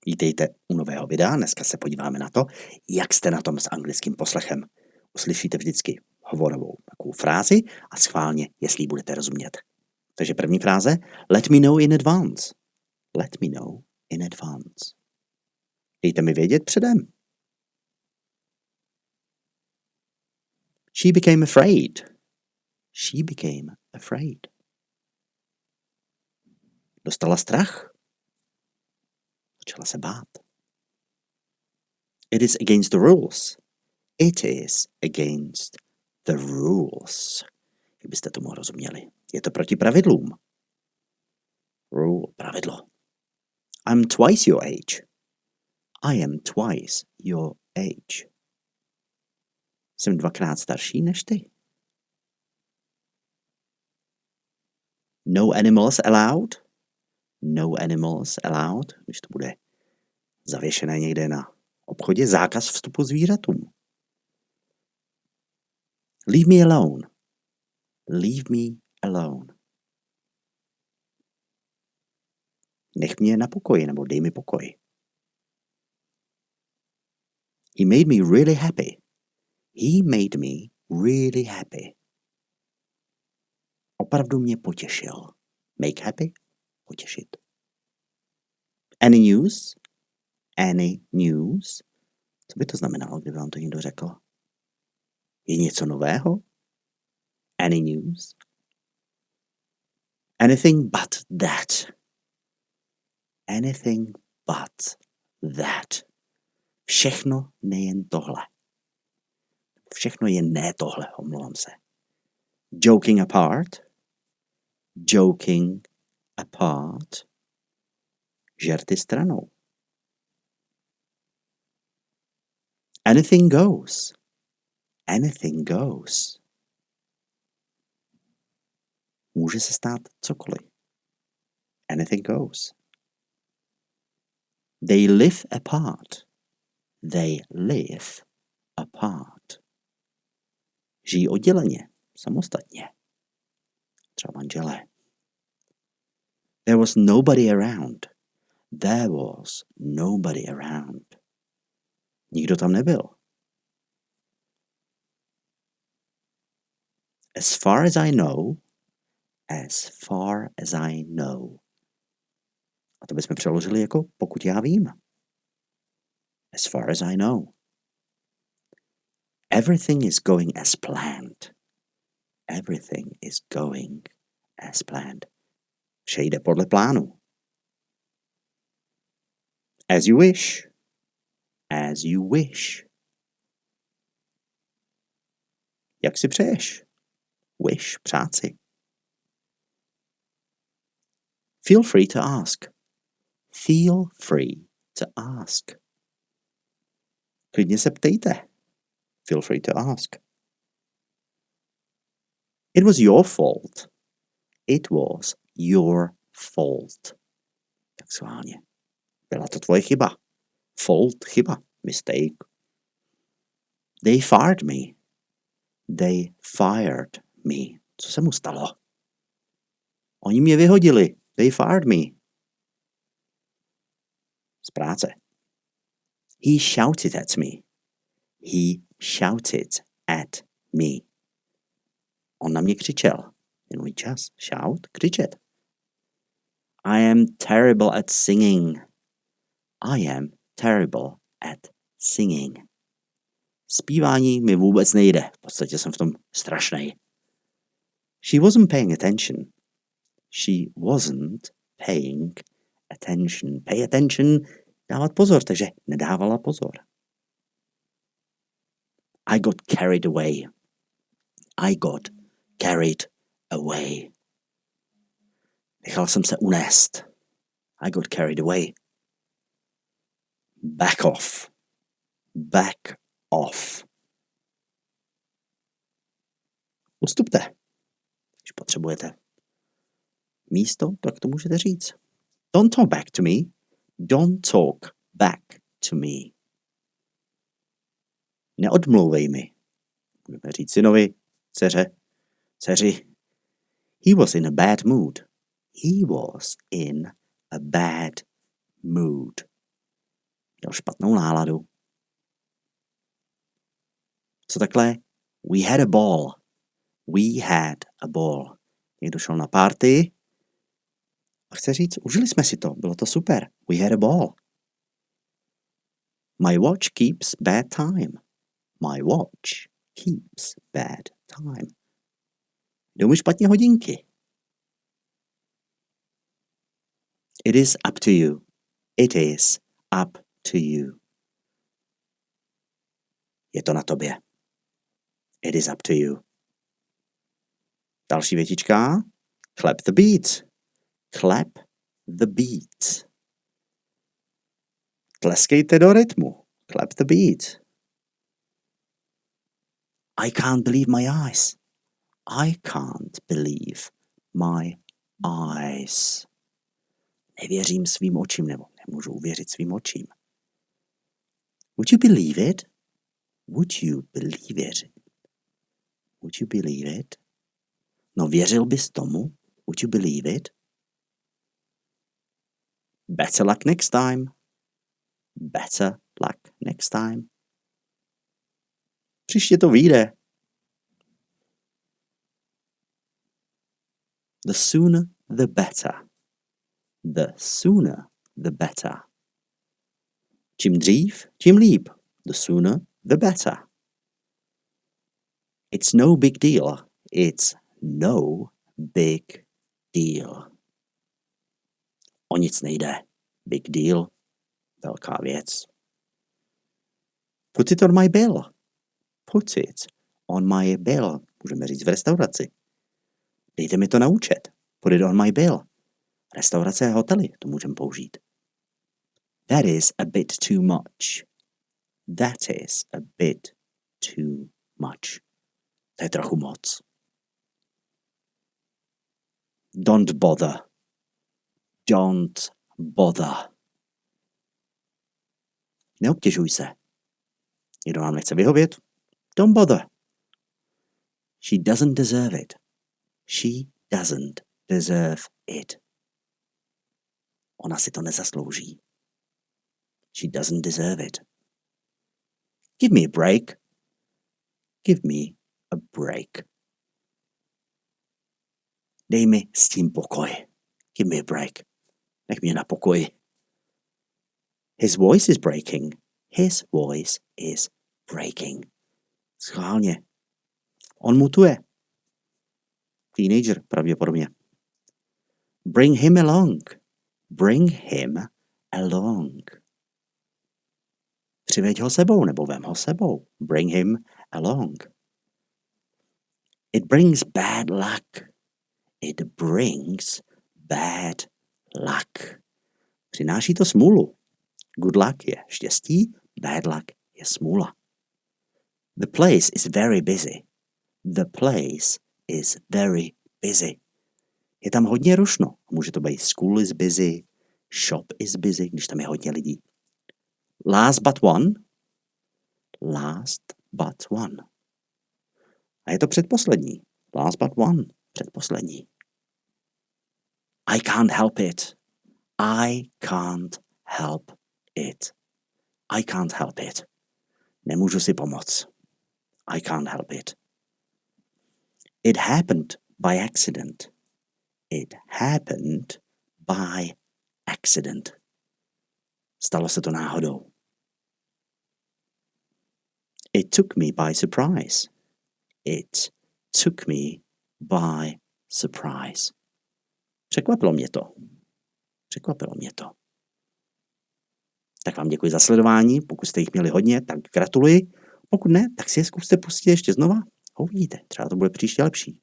Vítejte u nového videa. Dneska se podíváme na to, jak jste na tom s anglickým poslechem. Uslyšíte vždycky hovorovou takovou frázi a schválně, jestli ji budete rozumět. Takže první fráze. Let me know in advance. Let me know in advance. Dejte mi vědět předem. She became afraid. She became afraid. Dostala strach. Začala se bát. It is against the rules. It is against the rules. Kdybyste tomu rozuměli. Je to proti pravidlům. Rule, pravidlo. I'm twice your age. I am twice your age. Jsem dvakrát starší než ty. No animals allowed. No animals allowed. Když to bude zavěšené někde na obchodě, zákaz vstupu zvířatům. Leave me alone. Leave me alone. Nech mě na pokoji, nebo dej mi pokoj. He made me really happy. He made me really happy. Opravdu mě potěšil. Make happy? Potěšit. Any news? Any news? Co by to znamenalo, kdyby vám to někdo řekl? Je něco nového? Any news? Anything but that. Anything but that. Všechno nejen tohle. Všechno je ne tohle, omlouvám se. Joking apart. Joking apart. Žerty stranou. Anything goes. Anything goes. Může se stát cokoliv. Anything goes. They live apart. They live apart. Žijí odděleně, samostatně. Třeba manželé. There was nobody around. There was nobody around. Nikdo tam nebyl. As far as I know. As far as I know. A to bychom přeložili jako pokud já vím. As far as I know. Everything is going as planned. Everything is going as planned. Vše jde podle plánu. As you wish. As you wish. Jak si přeješ? Wish, přát si. Feel free to ask. Feel free to ask. Klidně se ptejte. Feel free to ask. It was your fault. It was your fault. Tak schválně. Byla to tvoje chyba. Fault, chyba. Mistake. They fired me. They fired me. Co se mu stalo? Oni mě vyhodili. They fired me. Z práce. He shouted at me. He shouted at me. On na mě křičel. Minulý čas. Shout, křičet. I am terrible at singing. I am terrible at singing. Zpívání mi vůbec nejde. V podstatě jsem v tom strašnej. She wasn't paying attention. She wasn't paying attention. Pay attention, dávat pozor, takže nedávala pozor. I got carried away. I got carried away. Nechal jsem se unést. I got carried away. Back off. Back off. Ustupte. Když potřebujete místo, tak to můžete říct. Don't talk back to me. Don't talk back to me. Neodmlouvej mi. Můžeme říct synovi, dceři. He was in a bad mood. He was in a bad mood. Měl špatnou náladu. Co takhle? We had a ball. We had a ball. Někdo šel na party a chce říct, užili jsme si to, bylo to super. We had a ball. My watch keeps bad time. My watch keeps bad time. Jdou mi špatně hodinky. It is up to you. It is up to you. Je to na tobě. It is up to you. Další větička. Clap the beat. Clap the beat. Tleskejte do rytmu. Clap the beat. I can't believe my eyes. I can't believe my eyes. Nevěřím svým očím, nebo nemůžu uvěřit svým očím. Would you believe it? Would you believe it? Would you believe it? No, věřil bys tomu? Would you believe it? Better luck next time. Better luck next time. Příště to vyjde. The sooner the better. The sooner the better. Čím dřív, tím líp. The sooner the better. It's no big deal. It's no big deal. O nic nejde. Big deal. Velká věc. Put it on my bill. Put it on my bill. Můžeme říct v restauraci. Dejte mi to na účet. Put it on my bill. Restaurace a hotely to můžeme použít. That is a bit too much. That is a bit too much. To je trochu moc. Don't bother. Don't bother. Neobtěžuj se. Někdo nám nechce vyhovět? Don't bother. She doesn't deserve it. She doesn't deserve it. Ona si to nezaslouží. She doesn't deserve it. Give me a break. Give me a break. Dej mi s tím pokoj. Give me a break. Nech mě na pokoji. His voice is breaking. His voice is breaking. Schválně. On mutuje. Teenager, pravděpodobně. Bring him along. Bring him along. Přiveď ho sebou, nebo vem ho sebou. Bring him along. It brings bad luck. It brings bad luck. Přináší to smůlu. Good luck je štěstí, bad luck je smůla. The place is very busy. The place is very busy. Je tam hodně rušno. Může to být school is busy, shop is busy, když tam je hodně lidí. Last but one. Last but one. A je to předposlední. Last but one. Předposlední. I can't help it. I can't help it. I can't help it. Nemůžu si pomoct. I can't help it. It happened by accident. It happened by accident. Stalo se to náhodou. It took me by surprise. It took me by surprise. Překvapilo mě to. Překvapilo mě to. Tak vám děkuji za sledování. Pokud jste jich měli hodně, tak gratuluji. Pokud ne, tak si je zkuste pustit ještě znova a uvidíte. Třeba to bude příště lepší.